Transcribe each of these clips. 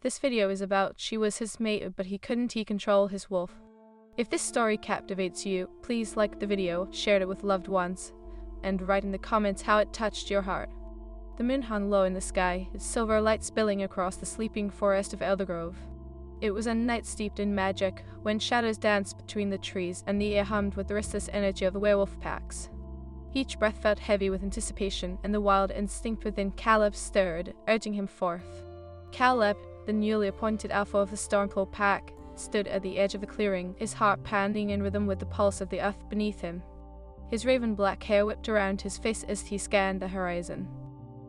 This video is about she was his mate but he control his wolf. If this story captivates you, please like the video, share it with loved ones, and write in the comments how it touched your heart. The moon hung low in the sky, its silver light spilling across the sleeping forest of Eldergrove. It was a night steeped in magic, when shadows danced between the trees and the air hummed with the restless energy of the werewolf packs. Each breath felt heavy with anticipation, and the wild instinct within Caleb stirred, urging him forth. Caleb, the newly appointed alpha of the Stormclaw pack, stood at the edge of the clearing, his heart pounding in rhythm with the pulse of the earth beneath him. His raven-black hair whipped around his face as he scanned the horizon.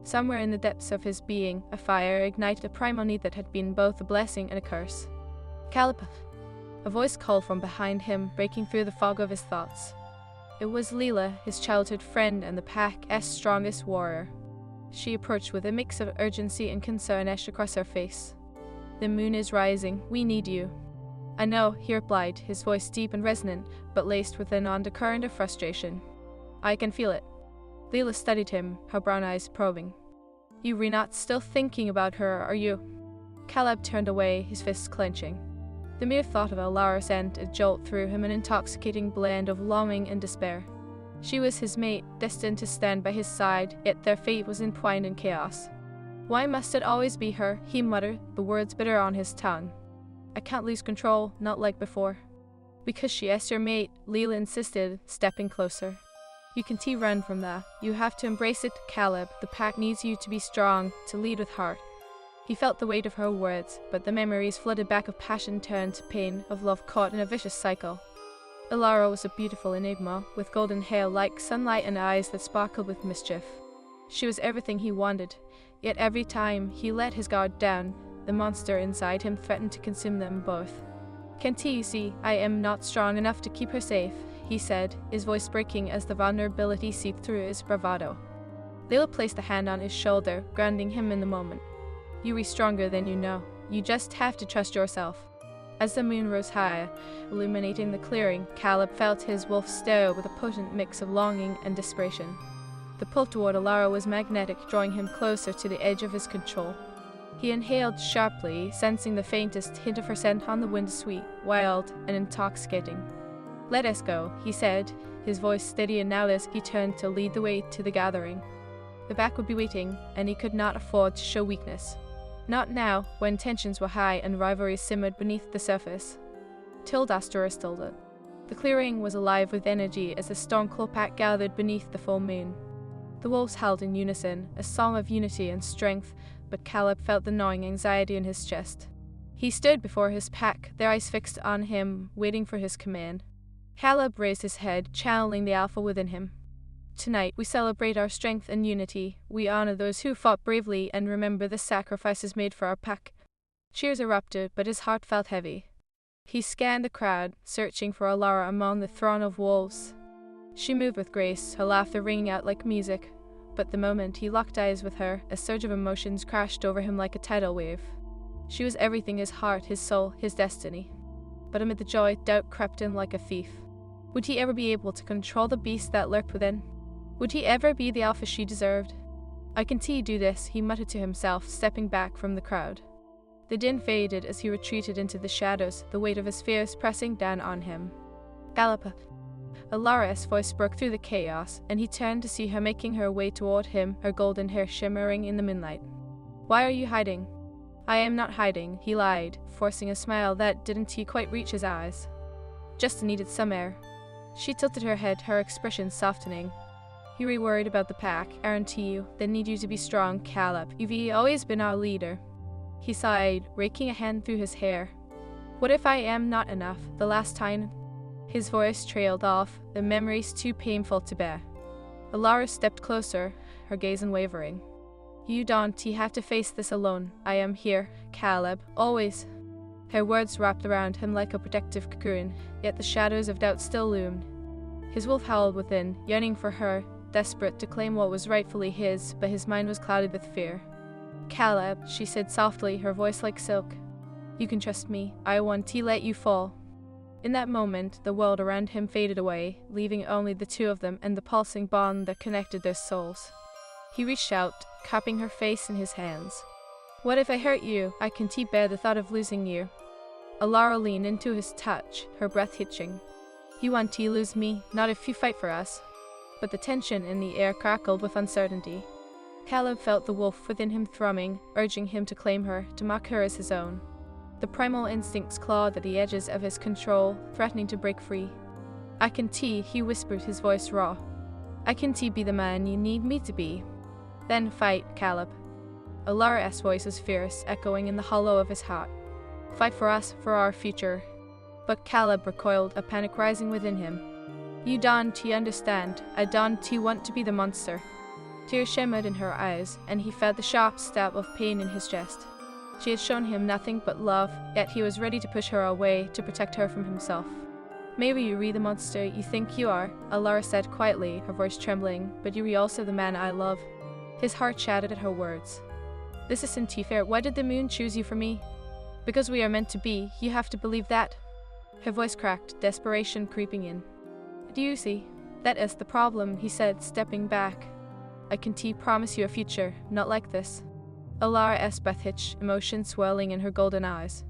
Somewhere in the depths of his being, a fire ignited a primal need that had been both a blessing and a curse. Caleb! A voice called from behind him, breaking through the fog of his thoughts. It was Leela, his childhood friend and the pack's strongest warrior. She approached with a mix of urgency and concern etched across her face. "The moon is rising. We need you." "I know," he replied, his voice deep and resonant, but laced with an undercurrent of frustration. "I can feel it." Leela studied him, her brown eyes probing. "You were not still thinking about her, are you?" Caleb turned away, his fists clenching. The mere thought of Alara sent a jolt through him, an intoxicating blend of longing and despair. She was his mate, destined to stand by his side, yet their fate was entwined in chaos. "Why must it always be her?" he muttered, the words bitter on his tongue. "I can't lose control, not like before." "Because she is your mate," Leela insisted, stepping closer. "You can't run from that. You have to embrace it, Caleb. The pack needs you to be strong, to lead with heart." He felt the weight of her words, but the memories flooded back of passion turned to pain, of love caught in a vicious cycle. Alara was a beautiful enigma, with golden hair like sunlight and eyes that sparkled with mischief. She was everything he wanted, yet every time he let his guard down, the monster inside him threatened to consume them both. "Can't you see I am not strong enough to keep her safe?" he said, his voice breaking as the vulnerability seeped through his bravado. Leela placed a hand on his shoulder, grounding him in the moment. "You are stronger than you know. You just have to trust yourself." As the moon rose higher, illuminating the clearing, Caleb felt his wolf stir with a potent mix of longing and desperation. The pull toward Alara was magnetic, drawing him closer to the edge of his control. He inhaled sharply, sensing the faintest hint of her scent on the wind, sweet, wild, and intoxicating. "Let us go," he said, his voice steady and now as he turned to lead the way to the gathering. The pack would be waiting, and he could not afford to show weakness. Not now, when tensions were high and rivalry simmered beneath the surface. Tildastor stilled it. The clearing was alive with energy as the Stormclaw pack gathered beneath the full moon. The wolves howled in unison, a song of unity and strength, but Caleb felt the gnawing anxiety in his chest. He stood before his pack, their eyes fixed on him, waiting for his command. Caleb raised his head, channeling the alpha within him. "Tonight, we celebrate our strength and unity. We honor those who fought bravely and remember the sacrifices made for our pack." Cheers erupted, but his heart felt heavy. He scanned the crowd, searching for Alara among the throng of wolves. She moved with grace, her laughter ringing out like music. But the moment he locked eyes with her, a surge of emotions crashed over him like a tidal wave. She was everything: his heart, his soul, his destiny. But amid the joy, doubt crept in like a thief. Would he ever be able to control the beast that lurked within? Would he ever be the alpha she deserved? "I can do this," he muttered to himself, stepping back from the crowd. The din faded as he retreated into the shadows, the weight of his fears pressing down on him. "Caleb!" Alara's voice broke through the chaos, and he turned to see her making her way toward him, her golden hair shimmering in the moonlight. "Why are you hiding?" "I am not hiding," he lied, forcing a smile that didn't quite reach his eyes. "Just needed some air." She tilted her head, her expression softening. "You're worried about the pack, aren't you? They need you to be strong, Caleb. You've always been our leader." He sighed, raking a hand through his hair. "What if I am not enough? The last time—" His voice trailed off, the memories too painful to bear. Alara stepped closer, her gaze unwavering. "You don't have to face this alone. I am here, Caleb, always." Her words wrapped around him like a protective cocoon, yet the shadows of doubt still loomed. His wolf howled within, yearning for her, desperate to claim what was rightfully his, but his mind was clouded with fear. "Caleb," she said softly, her voice like silk. "You can trust me. I won't let you fall." In that moment, the world around him faded away, leaving only the two of them and the pulsing bond that connected their souls. He reached out, cupping her face in his hands. What if I hurt you? I can't bear the thought of losing you. Alara leaned into his touch, her breath hitching. You want to lose me, not if you fight for us. But the tension in the air crackled with uncertainty. Caleb felt the wolf within him thrumming, urging him to claim her, to mark her as his own. The primal instincts clawed at the edges of his control, threatening to break free. I can he whispered, his voice raw. I can be the man you need me to be. Then fight, Caleb. Alara's voice was fierce, echoing in the hollow of his heart. Fight for us, for our future. But Caleb recoiled, a panic rising within him. You don't understand. I don't want to be the monster. Tears shimmered in her eyes, and he felt the sharp stab of pain in his chest. She had shown him nothing but love, yet he was ready to push her away to protect her from himself. Maybe you re the monster you think you are, Alara said quietly, her voice trembling, but you re also the man I love. His heart shattered at her words. This isn't fair. Why did the moon choose you for me? Because we are meant to be. You have to believe that. Her voice cracked, desperation creeping in. Do you see? That is the problem, he said, stepping back. I can promise you a future, not like this. Alara's breath hitched, emotion swirling in her golden eyes.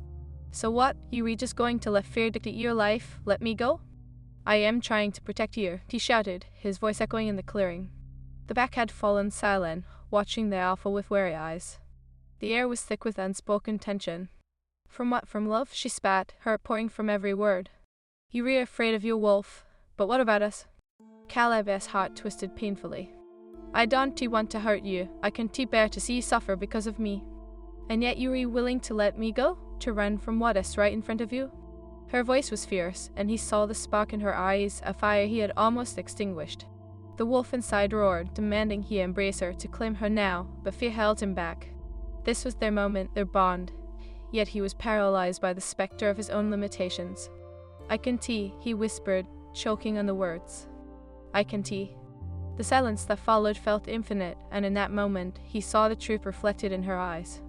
So what? You re just going to let fear dictate your life? Let me go? I am trying to protect you, he shouted, his voice echoing in the clearing. The pack had fallen silent, watching the alpha with wary eyes. The air was thick with unspoken tension. From what? From love? She spat, hurt pouring from every word. You re afraid of your wolf, but what about us? Caleb's heart twisted painfully. I don't want to hurt you. I can't bear to see you suffer because of me. And yet you re willing to let me go? To run from what is right in front of you? Her voice was fierce, and he saw the spark in her eyes, a fire he had almost extinguished. The wolf inside roared, demanding he embrace her, to claim her now, but fear held him back. This was their moment, their bond. Yet he was paralyzed by the specter of his own limitations. I can he whispered, choking on the words. I can The silence that followed felt infinite, and in that moment, he saw the truth reflected in her eyes.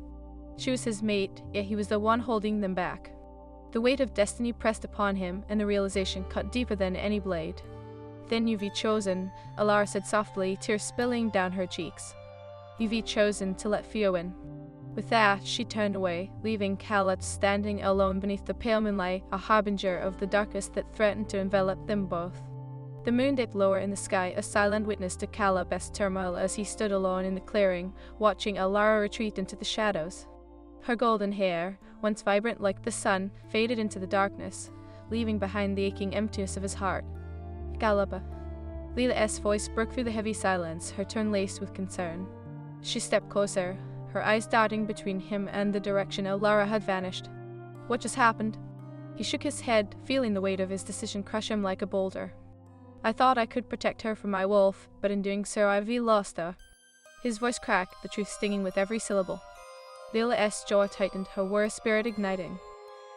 She was his mate, yet he was the one holding them back. The weight of destiny pressed upon him, and the realization cut deeper than any blade. Then you've chosen, Alara said softly, tears spilling down her cheeks. You've chosen to let fear win. With that, she turned away, leaving Caleb standing alone beneath the pale moonlight, a harbinger of the darkness that threatened to envelop them both. The moon dipped lower in the sky, a silent witness to Caleb's turmoil as he stood alone in the clearing, watching Alara retreat into the shadows. Her golden hair, once vibrant like the sun, faded into the darkness, leaving behind the aching emptiness of his heart. Caleb. Leila's voice broke through the heavy silence, her tone laced with concern. She stepped closer, her eyes darting between him and the direction Alara had vanished. What just happened? He shook his head, feeling the weight of his decision crush him like a boulder. I thought I could protect her from my wolf, but in doing so I've lost her. His voice cracked, the truth stinging with every syllable. Leila's jaw tightened, her warrior spirit igniting.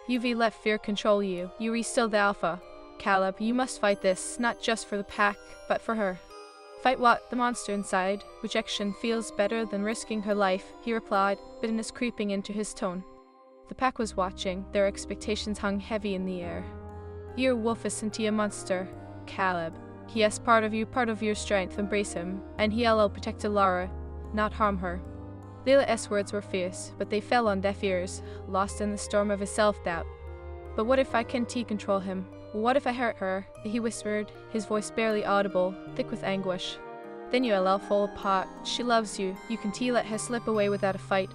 You've let fear control you. You still the alpha. Caleb, you must fight this, not just for the pack, but for her. Fight what? The monster inside. Rejection feels better than risking her life, he replied, bitterness creeping into his tone. The pack was watching, their expectations hung heavy in the air. Your wolf isn't a monster, Caleb. He has part of you, part of your strength, embrace him, and he'll protect Alara, not harm her. Leila's words were fierce, but they fell on deaf ears, lost in the storm of his self-doubt. But what if I can't control him? What if I hurt her? He whispered, his voice barely audible, thick with anguish. Then you'll fall apart. She loves you. You can let her slip away without a fight.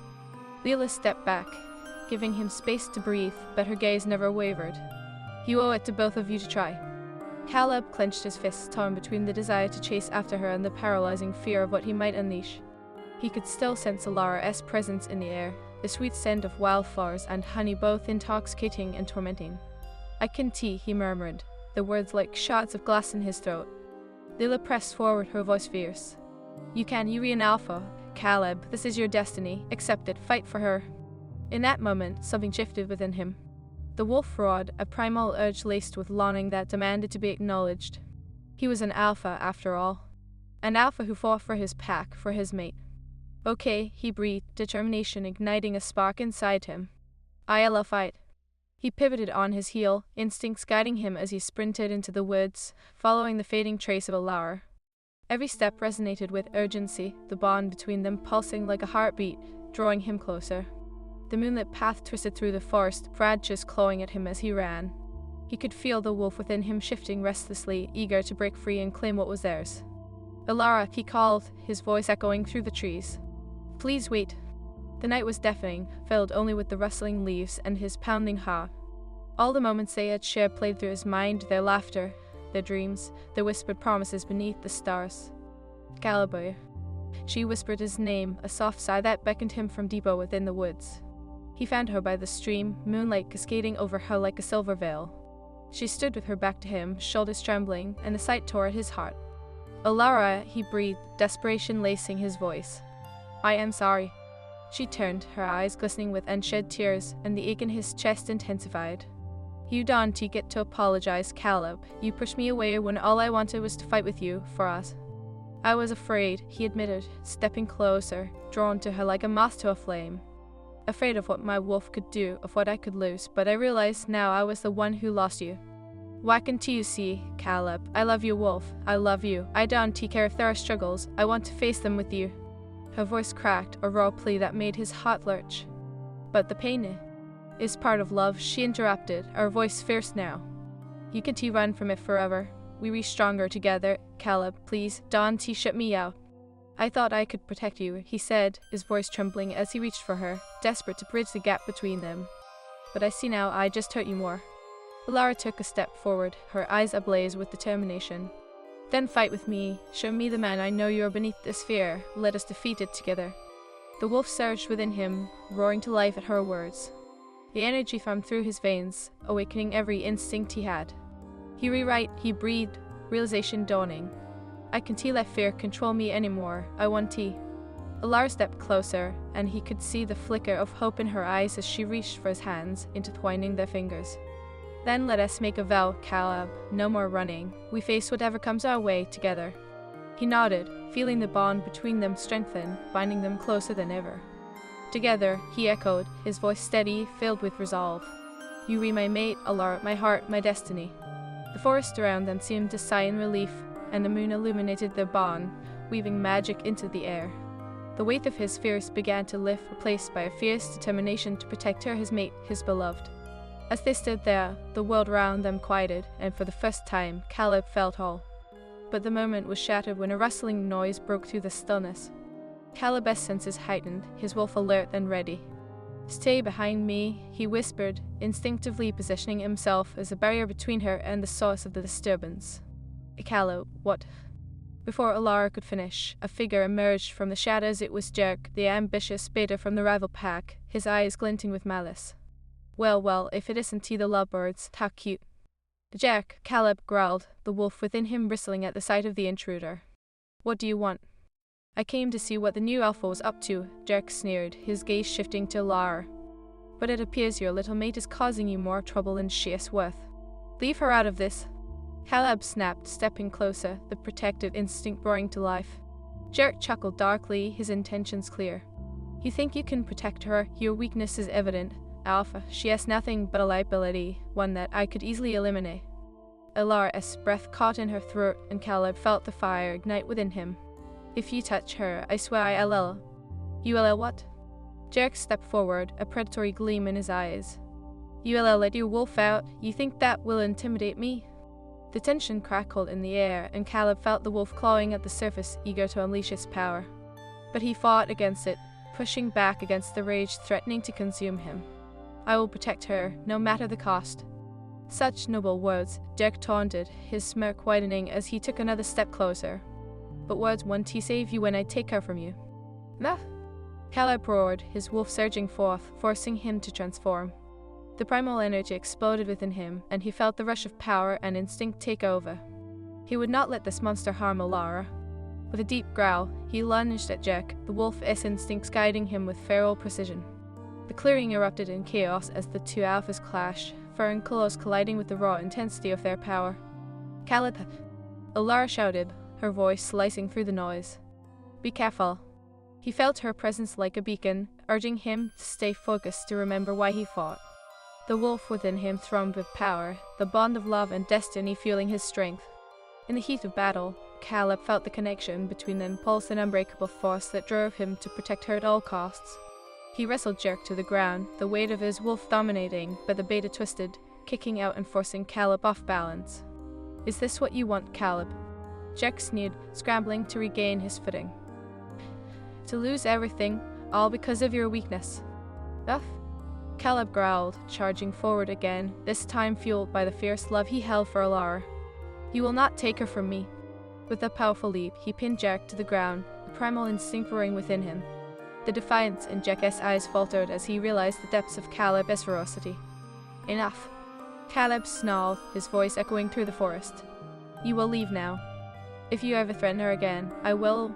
Leila stepped back, giving him space to breathe, but her gaze never wavered. You owe it to both of you to try. Caleb clenched his fists, torn between the desire to chase after her and the paralyzing fear of what he might unleash. He could still sense Alara's presence in the air, the sweet scent of wildflowers and honey both intoxicating and tormenting. I can he murmured, the words like shots of glass in his throat. Leila pressed forward, her voice fierce. You re an alpha. Caleb, this is your destiny. Accept it. Fight for her. In that moment, something shifted within him. The wolf roared, a primal urge laced with longing that demanded to be acknowledged. He was an alpha, after all. An alpha who fought for his pack, for his mate. Okay, he breathed, determination igniting a spark inside him. I'll fight. He pivoted on his heel, instincts guiding him as he sprinted into the woods, following the fading trace of Alara. Every step resonated with urgency, the bond between them pulsing like a heartbeat, drawing him closer. The moonlit path twisted through the forest, branches clawing at him as he ran. He could feel the wolf within him shifting restlessly, eager to break free and claim what was theirs. "Alara," he called, his voice echoing through the trees. "Please wait." The night was deafening, filled only with the rustling leaves and his pounding heart. All the moments they had shared played through his mind, their laughter, their dreams, their whispered promises beneath the stars. "Calibre." She whispered his name, a soft sigh that beckoned him from deeper within the woods. He found her by the stream, moonlight cascading over her like a silver veil. She stood with her back to him, shoulders trembling, and the sight tore at his heart. "Alara," he breathed, desperation lacing his voice. "I am sorry." She turned, her eyes glistening with unshed tears, and the ache in his chest intensified. "You don't get to apologize, Caleb. You pushed me away when all I wanted was to fight with you, for us." "I was afraid," he admitted, stepping closer, drawn to her like a moth to a flame. "Afraid of what my wolf could do, of what I could lose, but I realized now I was the one who lost you. Why can't you see, Caleb? I love you, wolf. I love you. I don't care if there are struggles. I want to face them with you." Her voice cracked, a raw plea that made his heart lurch. "But the pain is part of love," she interrupted, her voice fierce now. "You can't run from it forever. We reach stronger together. Caleb, please, don't shut me out." "I thought I could protect you," he said, his voice trembling as he reached for her, desperate to bridge the gap between them. "But I see now I just hurt you more." Alara took a step forward, her eyes ablaze with determination. "Then fight with me. Show me the man I know you are beneath this fear. Let us defeat it together." The wolf surged within him, roaring to life at her words. The energy thrummed through his veins, awakening every instinct he had. He breathed, realization dawning. "I can't let fear control me anymore. I want tea." Alara stepped closer, and he could see the flicker of hope in her eyes as she reached for his hands, intertwining their fingers. "Then let us make a vow, Caleb. No more running. We face whatever comes our way together." He nodded, feeling the bond between them strengthen, binding them closer than ever. "Together," he echoed, his voice steady, filled with resolve. "You be my mate, Alara, my heart, my destiny." The forest around them seemed to sigh in relief, and the moon illuminated their bond, weaving magic into the air. The weight of his fears began to lift, replaced by a fierce determination to protect her, his mate, his beloved. As they stood there, the world around them quieted, and for the first time, Caleb felt whole. But the moment was shattered when a rustling noise broke through the stillness. Caleb's senses heightened, his wolf alert and ready. "Stay behind me," he whispered, instinctively positioning himself as a barrier between her and the source of the disturbance. "Caleb, what?" Before Alara could finish, a figure emerged from the shadows. It was Jerk, the ambitious beta from the rival pack, his eyes glinting with malice. Well, if it isn't he the lovebirds, how cute." "Jerk," Caleb growled, the wolf within him bristling at the sight of the intruder. "What do you want?" "I came to see what the new alpha was up to," Jerk sneered, his gaze shifting to Alara. "But it appears your little mate is causing you more trouble than she is worth. Leave her out of this." Caleb snapped, stepping closer, the protective instinct roaring to life. Jerk chuckled darkly, his intentions clear. "You think you can protect her? Your weakness is evident. Alpha, she has nothing but a liability, one that I could easily eliminate." Alara's breath caught in her throat, and Caleb felt the fire ignite within him. "If you touch her, I swear I'll." "You will what?" Jerk stepped forward, a predatory gleam in his eyes. "You will let your wolf out? You think that will intimidate me?" The tension crackled in the air, and Caleb felt the wolf clawing at the surface, eager to unleash its power. But he fought against it, pushing back against the rage threatening to consume him. "I will protect her, no matter the cost." Such noble words, Jerk taunted, his smirk widening as he took another step closer. "But words won't save you when I take her from you." "Nah." Caleb roared, his wolf surging forth, forcing him to transform. The primal energy exploded within him, and he felt the rush of power and instinct take over. He would not let this monster harm Alara. With a deep growl, he lunged at Jerk, the wolf-esque instincts guiding him with feral precision. The clearing erupted in chaos as the two alphas clashed, fur and claws colliding with the raw intensity of their power. "Caleb!" Alara shouted, her voice slicing through the noise. "Be careful." He felt her presence like a beacon, urging him to stay focused, to remember why he fought. The wolf within him thrummed with power, the bond of love and destiny fueling his strength. In the heat of battle, Caleb felt the connection between them pulse an unbreakable force that drove him to protect her at all costs. He wrestled Jerk to the ground, the weight of his wolf dominating, but the beta twisted, kicking out and forcing Caleb off balance. Is this what you want, Caleb? Jerk sneered, scrambling to regain his footing. To lose everything, all because of your weakness. Ugh. Caleb growled, charging forward again, this time fueled by the fierce love he held for Alara. You will not take her from me. With a powerful leap, he pinned Jerk to the ground, a primal instinct roaring within him. The defiance in Jerk's eyes faltered as he realized the depths of Caleb's ferocity. Enough. Caleb snarled, his voice echoing through the forest. You will leave now. If you ever threaten her again, I will.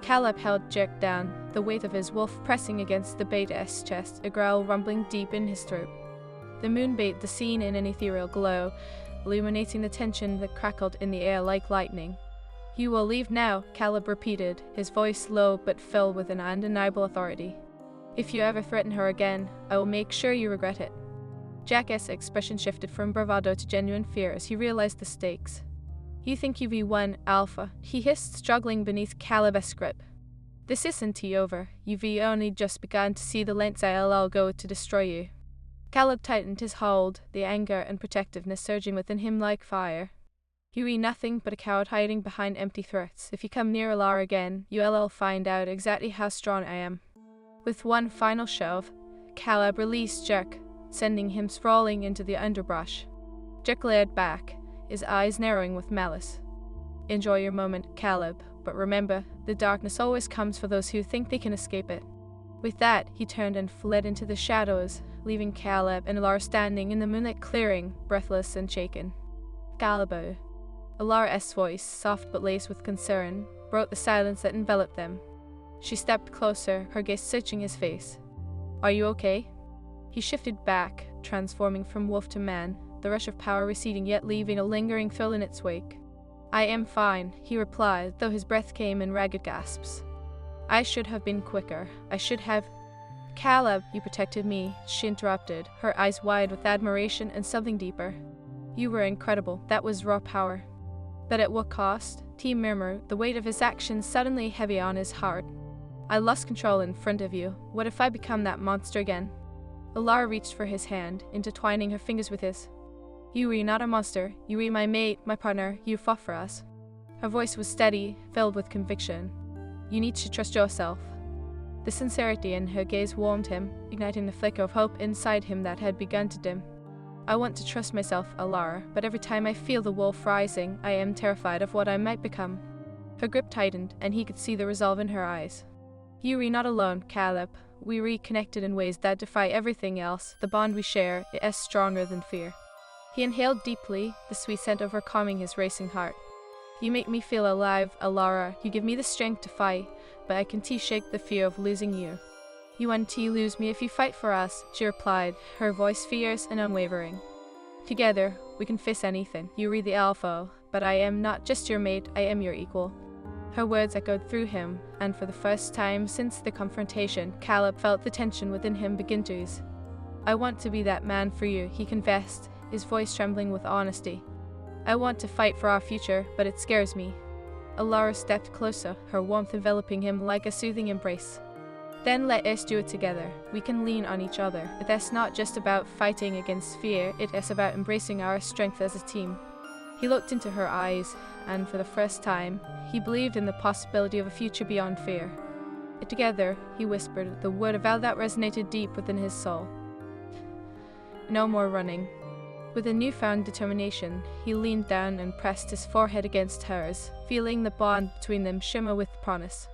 Caleb held Jerk down, the weight of his wolf pressing against the beta's chest, a growl rumbling deep in his throat. The moon bathed the scene in an ethereal glow, illuminating the tension that crackled in the air like lightning. You will leave now, Caleb repeated, his voice low but filled with an undeniable authority. If you ever threaten her again, I will make sure you regret it. Jerk's expression shifted from bravado to genuine fear as he realized the stakes. You think you've won, Alpha, he hissed, struggling beneath Caleb's grip. This isn't over. You've only just begun to see the lengths I'll go to destroy you. Caleb tightened his hold, the anger and protectiveness surging within him like fire. You are nothing but a coward hiding behind empty threats. If you come near Alara again, you'll find out exactly how strong I am. With one final shove, Caleb released Jerk, sending him sprawling into the underbrush. Jerk glared back, his eyes narrowing with malice. Enjoy your moment, Caleb, but remember, the darkness always comes for those who think they can escape it. With that, he turned and fled into the shadows, leaving Caleb and Alara standing in the moonlit clearing, breathless and shaken. Calebo. Alara's voice, soft but laced with concern, broke the silence that enveloped them. She stepped closer, her gaze searching his face. Are you okay? He shifted back, transforming from wolf to man, the rush of power receding yet leaving a lingering thrill in its wake. I am fine, he replied, though his breath came in ragged gasps. I should have been quicker. I should have... Caleb, you protected me, she interrupted, her eyes wide with admiration and something deeper. You were incredible. That was raw power. But at what cost? He murmured, the weight of his actions suddenly heavy on his heart. I lost control in front of you. What if I become that monster again? Alara reached for his hand, intertwining her fingers with his. You were not a monster. You were my mate, my partner. You fought for us. Her voice was steady, filled with conviction. You need to trust yourself. The sincerity in her gaze warmed him, igniting the flicker of hope inside him that had begun to dim. I want to trust myself, Alara, but every time I feel the wolf rising, I am terrified of what I might become. Her grip tightened, and he could see the resolve in her eyes. You are not alone, Caleb. We reconnected in ways that defy everything else. The bond we share is stronger than fear. He inhaled deeply, the sweet scent overcoming his racing heart. You make me feel alive, Alara. You give me the strength to fight, but I can shake the fear of losing you. You want to lose me if you fight for us, she replied, her voice fierce and unwavering. Together, we can face anything. You are the Alpha, but I am not just your mate, I am your equal. Her words echoed through him, and for the first time since the confrontation, Caleb felt the tension within him begin to ease. I want to be that man for you, he confessed, his voice trembling with honesty. I want to fight for our future, but it scares me. Alara stepped closer, her warmth enveloping him like a soothing embrace. Then let us do it together. We can lean on each other. That's not just about fighting against fear, it is about embracing our strength as a team. He looked into her eyes, and for the first time, he believed in the possibility of a future beyond fear. Together, he whispered the word of vow that resonated deep within his soul. No more running. With a newfound determination, he leaned down and pressed his forehead against hers, feeling the bond between them shimmer with promise.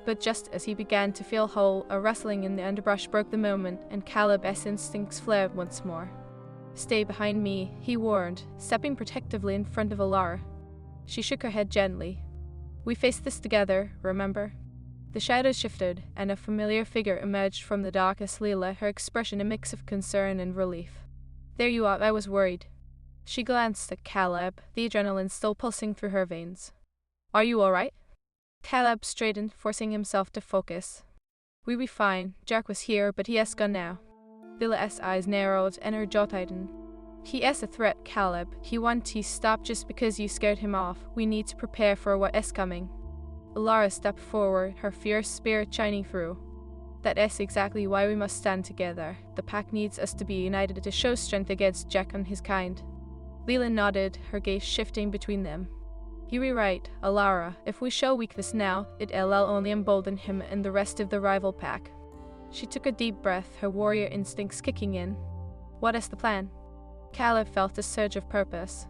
But just as he began to feel whole, a rustling in the underbrush broke the moment, and Caleb's instincts flared once more. Stay behind me, he warned, stepping protectively in front of Alara. She shook her head gently. We faced this together, remember? The shadows shifted, and a familiar figure emerged from the darkest Leela, her expression a mix of concern and relief. There you are, I was worried. She glanced at Caleb, the adrenaline still pulsing through her veins. Are you all right? Caleb straightened, forcing himself to focus. We be fine. Jerk was here, but he has gone now. Lila's eyes narrowed, and her jaw tightened. He is a threat, Caleb. He won't stop just because you scared him off. We need to prepare for what is coming. Alara stepped forward, her fierce spirit shining through. That is exactly why we must stand together. The pack needs us to be united to show strength against Jack and his kind. Leland nodded, her gaze shifting between them. You are right, Alara. If we show weakness now, it'll only embolden him and the rest of the rival pack. She took a deep breath, her warrior instincts kicking in. What is the plan? Caleb felt a surge of purpose.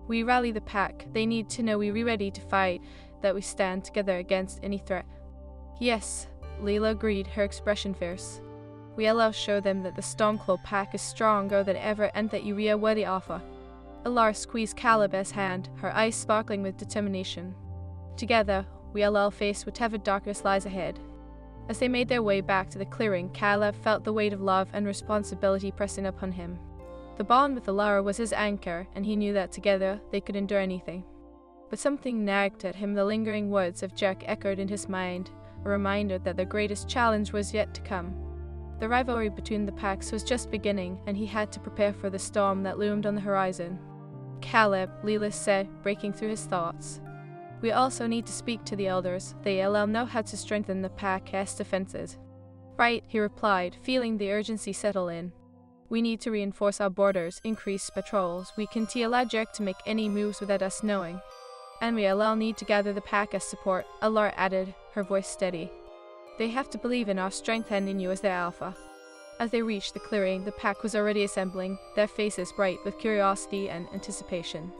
We rally the pack. They need to know we're ready to fight, that we stand together against any threat. Yes, Leela agreed, her expression fierce. We'll show them that the Stormclaw pack is stronger than ever and that you are worthy alpha. Alara squeezed Caleb's hand, her eyes sparkling with determination. Together, we'll face whatever darkness lies ahead. As they made their way back to the clearing, Caleb felt the weight of love and responsibility pressing upon him. The bond with Alara was his anchor, and he knew that together they could endure anything. But something nagged at him. The lingering words of Jack echoed in his mind, a reminder that the greatest challenge was yet to come. The rivalry between the packs was just beginning, and he had to prepare for the storm that loomed on the horizon. Caleb, Leela said, breaking through his thoughts. We also need to speak to the elders. They'll know how to strengthen the pack's defenses. Right, he replied, feeling the urgency settle in. We need to reinforce our borders, increase patrols. We can't allow Jack to make any moves without us knowing. And we'll need to gather the pack as support, Alara added, her voice steady. They have to believe in our strength and in you as their alpha. As they reached the clearing, the pack was already assembling, their faces bright with curiosity and anticipation.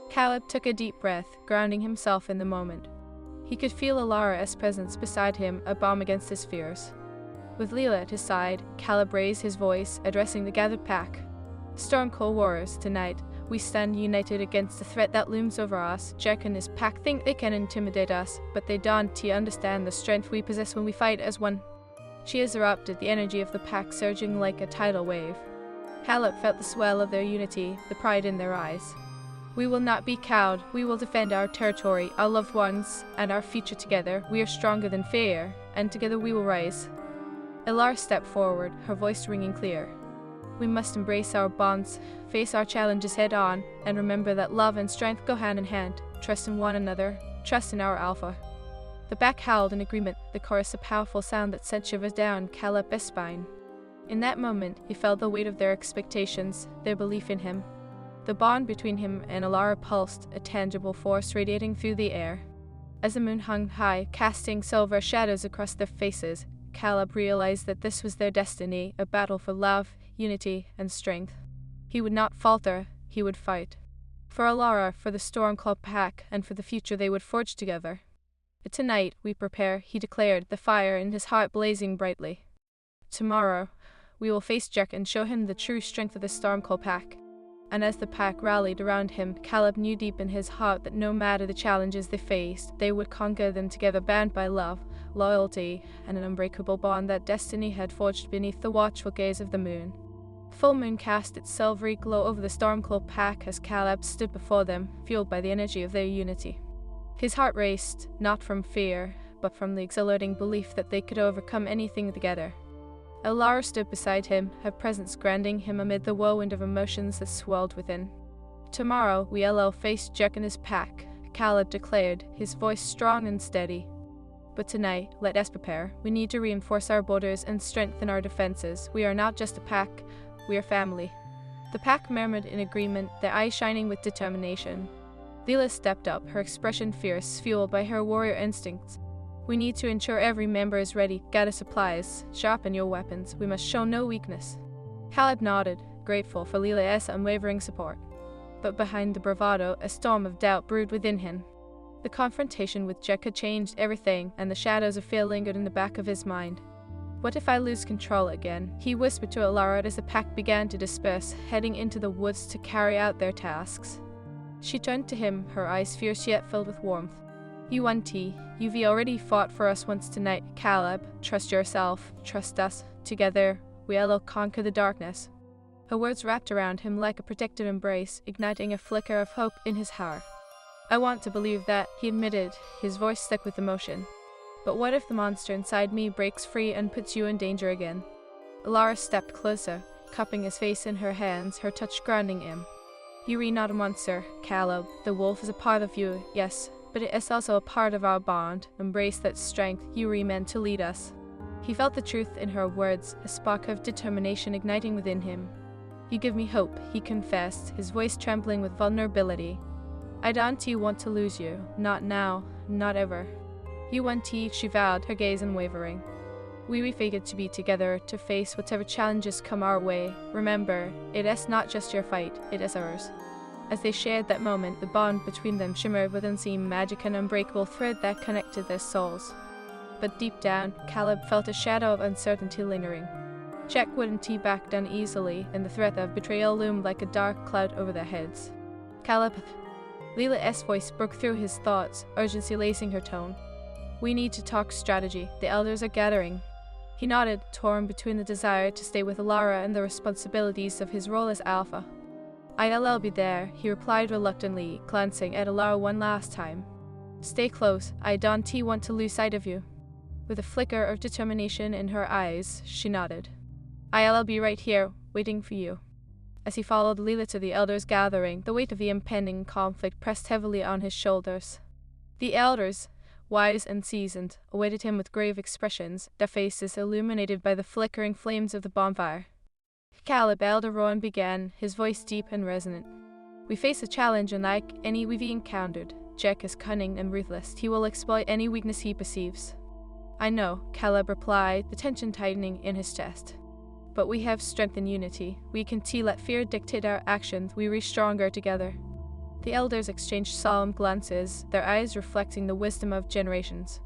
Caleb took a deep breath, grounding himself in the moment. He could feel Alara's presence beside him, a balm against his fears. With Leela at his side, Caleb raised his voice, addressing the gathered pack. Stormclaw warriors, tonight, we stand united against the threat that looms over us. Jack and his pack think they can intimidate us, but they don't understand the strength we possess when we fight as one. Cheers erupted, the energy of the pack surging like a tidal wave. Caleb felt the swell of their unity, the pride in their eyes. We will not be cowed. We will defend our territory, our loved ones, and our future together. We are stronger than fear, and together we will rise. Alara stepped forward, her voice ringing clear. We must embrace our bonds, face our challenges head on, and remember that love and strength go hand in hand. Trust in one another, trust in our alpha. The pack howled in agreement, the chorus a powerful sound that sent shivers down Caleb's spine. In that moment, he felt the weight of their expectations, their belief in him. The bond between him and Alara pulsed, a tangible force radiating through the air. As the moon hung high, casting silver shadows across their faces, Caleb realized that this was their destiny, a battle for love, unity, and strength. He would not falter, he would fight. For Alara, for the Stormclaw pack, and for the future they would forge together. But tonight we prepare, he declared, the fire in his heart blazing brightly. Tomorrow, we will face Jack and show him the true strength of the Stormclaw pack. And as the pack rallied around him, Caleb knew deep in his heart that no matter the challenges they faced, they would conquer them together, bound by love, loyalty, and an unbreakable bond that destiny had forged beneath the watchful gaze of the moon. The full moon cast its silvery glow over the Stormclaw pack as Caleb stood before them, fueled by the energy of their unity. His heart raced, not from fear, but from the exhilarating belief that they could overcome anything together. Alara stood beside him, her presence grounding him amid the whirlwind of emotions that swelled within. Tomorrow, we'll face Jack and his pack, Caleb declared, his voice strong and steady. But tonight, let us prepare. We need to reinforce our borders and strengthen our defenses. We are not just a pack, we are family. The pack murmured in agreement, their eyes shining with determination. Leela stepped up, her expression fierce, fueled by her warrior instincts. We need to ensure every member is ready. Gather supplies, sharpen your weapons. We must show no weakness. Caleb nodded, grateful for Leela's unwavering support. But behind the bravado, a storm of doubt brewed within him. The confrontation with Jack had changed everything, and the shadows of fear lingered in the back of his mind. What if I lose control again? He whispered to Alara as the pack began to disperse, heading into the woods to carry out their tasks. She turned to him, her eyes fierce yet filled with warmth. You auntie, you've already fought for us once tonight, Caleb. Trust yourself, trust us. Together, we'll conquer the darkness. Her words wrapped around him like a protective embrace, igniting a flicker of hope in his heart. I want to believe that, he admitted, his voice stuck with emotion. But what if the monster inside me breaks free and puts you in danger again? Alara stepped closer, cupping his face in her hands, her touch grounding him. You are not a monster, Caleb. The wolf is a part of you, yes, but it is also a part of our bond. Embrace that strength. You are meant to lead us. He felt the truth in her words, a spark of determination igniting within him. "You give me hope," he confessed, his voice trembling with vulnerability. "I don't want to lose you. Not now. Not ever." "You want to," she vowed, her gaze unwavering. "We figured to be together, to face whatever challenges come our way. Remember, it is not just your fight, it is ours." As they shared that moment, the bond between them shimmered with unseen magic, an unbreakable thread that connected their souls. But deep down, Caleb felt a shadow of uncertainty lingering. Jack wouldn't back down easily, and the threat of betrayal loomed like a dark cloud over their heads. "Caleb," Lila's voice broke through his thoughts, urgency lacing her tone. "We need to talk strategy. The elders are gathering." He nodded, torn between the desire to stay with Alara and the responsibilities of his role as Alpha. "I'll be there," he replied reluctantly, glancing at Alara one last time. "Stay close. I don't want to lose sight of you." With a flicker of determination in her eyes, she nodded. "I'll be right here, waiting for you." As he followed Lila to the elders' gathering, the weight of the impending conflict pressed heavily on his shoulders. The elders, wise and seasoned, awaited him with grave expressions, their faces illuminated by the flickering flames of the bonfire. "Caleb," Elder Rowan began, his voice deep and resonant. "We face a challenge unlike any we've encountered. Jack is cunning and ruthless. He will exploit any weakness he perceives." "I know," Caleb replied, the tension tightening in his chest. "But we have strength in unity. We can let fear dictate our actions. We reach stronger together." The elders exchanged solemn glances, their eyes reflecting the wisdom of generations.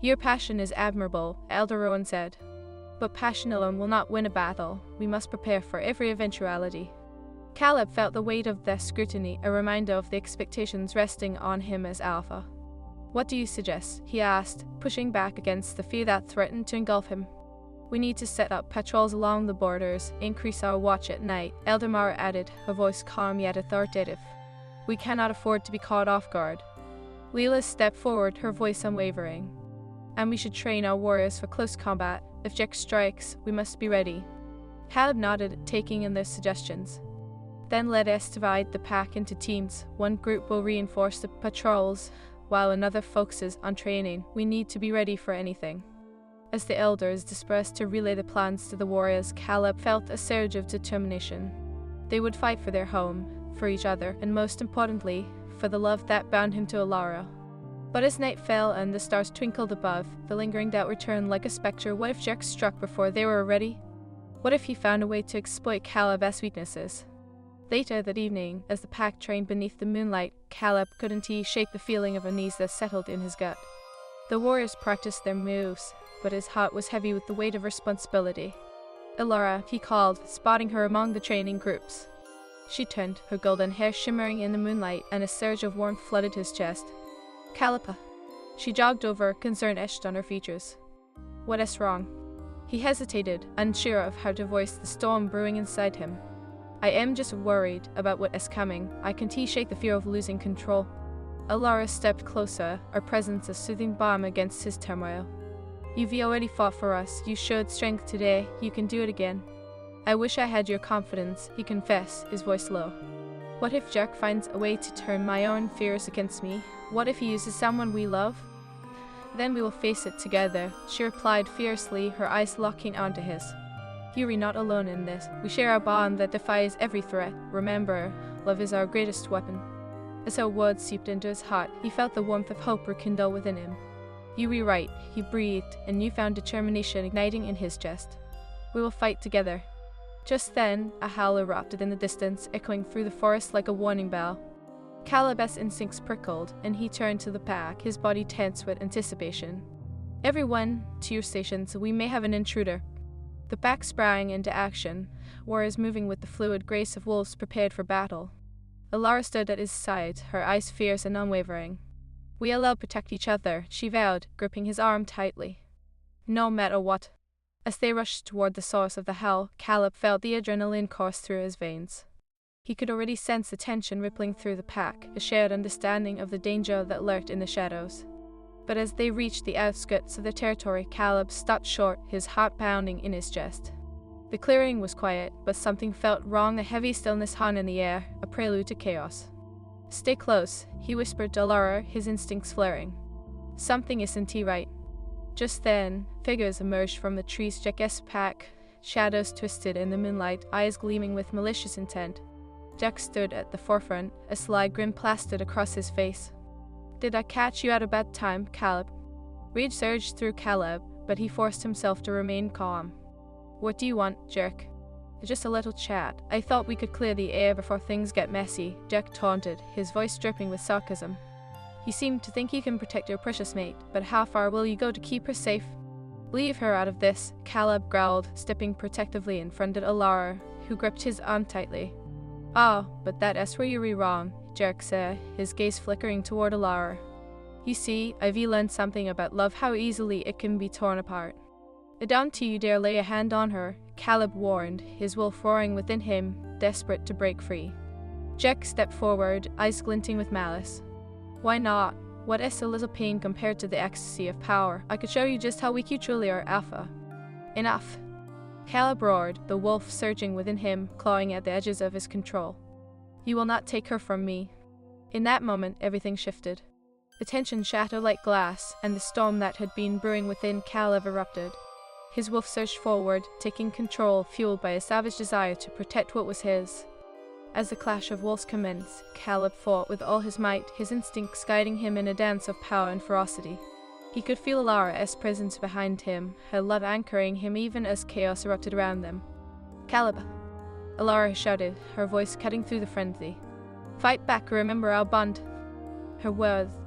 "Your passion is admirable," Elder Rowan said. "But passion alone will not win a battle. We must prepare for every eventuality." Caleb felt the weight of their scrutiny, a reminder of the expectations resting on him as Alpha. "What do you suggest?" he asked, pushing back against the fear that threatened to engulf him. "We need to set up patrols along the borders, increase our watch at night," Elder Mara added, her voice calm yet authoritative. "We cannot afford to be caught off guard." Leela stepped forward, her voice unwavering. "And we should train our warriors for close combat. If Jack strikes, we must be ready." Caleb nodded, taking in their suggestions. "Then let us divide the pack into teams. One group will reinforce the patrols, while another focuses on training. We need to be ready for anything." As the elders dispersed to relay the plans to the warriors, Caleb felt a surge of determination. They would fight for their home, for each other, and most importantly, for the love that bound him to Alara. But as night fell and the stars twinkled above, the lingering doubt returned like a spectre. What if Jack struck before they were ready? What if he found a way to exploit Caleb's weaknesses? Later that evening, as the pack trained beneath the moonlight, Caleb couldn't shake the feeling of unease that settled in his gut. The warriors practiced their moves, but his heart was heavy with the weight of responsibility. "Alara," he called, spotting her among the training groups. She turned, her golden hair shimmering in the moonlight, and a surge of warmth flooded his chest. "Caleb." She jogged over, concern etched on her features. "What is wrong?" He hesitated, unsure of how to voice the storm brewing inside him. "I am just worried about what is coming. I can shake the fear of losing control." Alara stepped closer, her presence a soothing balm against his turmoil. "You've already fought for us. You showed strength today. You can do it again." "I wish I had your confidence," he confessed, his voice low. "What if Jack finds a way to turn my own fears against me? What if he uses someone we love?" "Then we will face it together," she replied fiercely, her eyes locking onto his. "You're not alone in this. We share a bond that defies every threat. Remember, love is our greatest weapon." As her words seeped into his heart, he felt the warmth of hope rekindle within him. "You were right," he breathed, a newfound determination igniting in his chest. "We will fight together." Just then, a howl erupted in the distance, echoing through the forest like a warning bell. Caleb's instincts prickled, and he turned to the pack, his body tense with anticipation. "Everyone, to your stations. We may have an intruder." The pack sprang into action, warriors moving with the fluid grace of wolves prepared for battle. Alara stood at his side, her eyes fierce and unwavering. "We'll protect each other," she vowed, gripping his arm tightly. "No matter what." As they rushed toward the source of the howl, Caleb felt the adrenaline course through his veins. He could already sense the tension rippling through the pack, a shared understanding of the danger that lurked in the shadows. But as they reached the outskirts of the territory, Caleb stopped short, his heart pounding in his chest. The clearing was quiet, but something felt wrong. A heavy stillness hung in the air, a prelude to chaos. "Stay close," he whispered to Alara, his instincts flaring. "Something isn't right." Just then, figures emerged from the tree's jackass pack, shadows twisted in the moonlight, eyes gleaming with malicious intent. Jack stood at the forefront, a sly grin plastered across his face. "Did I catch you at a bad time, Caleb?" Rage surged through Caleb, but he forced himself to remain calm. "What do you want, jerk?" "Just a little chat. I thought we could clear the air before things get messy," Jack taunted, his voice dripping with sarcasm. "You seem to think you can protect your precious mate, but how far will you go to keep her safe?" "Leave her out of this," Caleb growled, stepping protectively in front of Alara, who gripped his arm tightly. "Oh, but that's where you were wrong," Jack said, his gaze flickering toward Alara. "You see, I've learned something about love, how easily it can be torn apart." "Don't you dare lay a hand on her," Caleb warned, his wolf roaring within him, desperate to break free. Jack stepped forward, eyes glinting with malice. "Why not? What is a little pain compared to the ecstasy of power? I could show you just how weak you truly are, Alpha." "Enough!" Caleb roared, the wolf surging within him, clawing at the edges of his control. "You will not take her from me." In that moment, everything shifted. The tension shattered like glass, and the storm that had been brewing within Caleb erupted. His wolf surged forward, taking control, fueled by a savage desire to protect what was his. As the clash of wolves commenced, Caleb fought with all his might, his instincts guiding him in a dance of power and ferocity. He could feel Alara's presence behind him, her love anchoring him even as chaos erupted around them. "Caleb!" Alara shouted, her voice cutting through the frenzy. "Fight back, remember our bond." Her words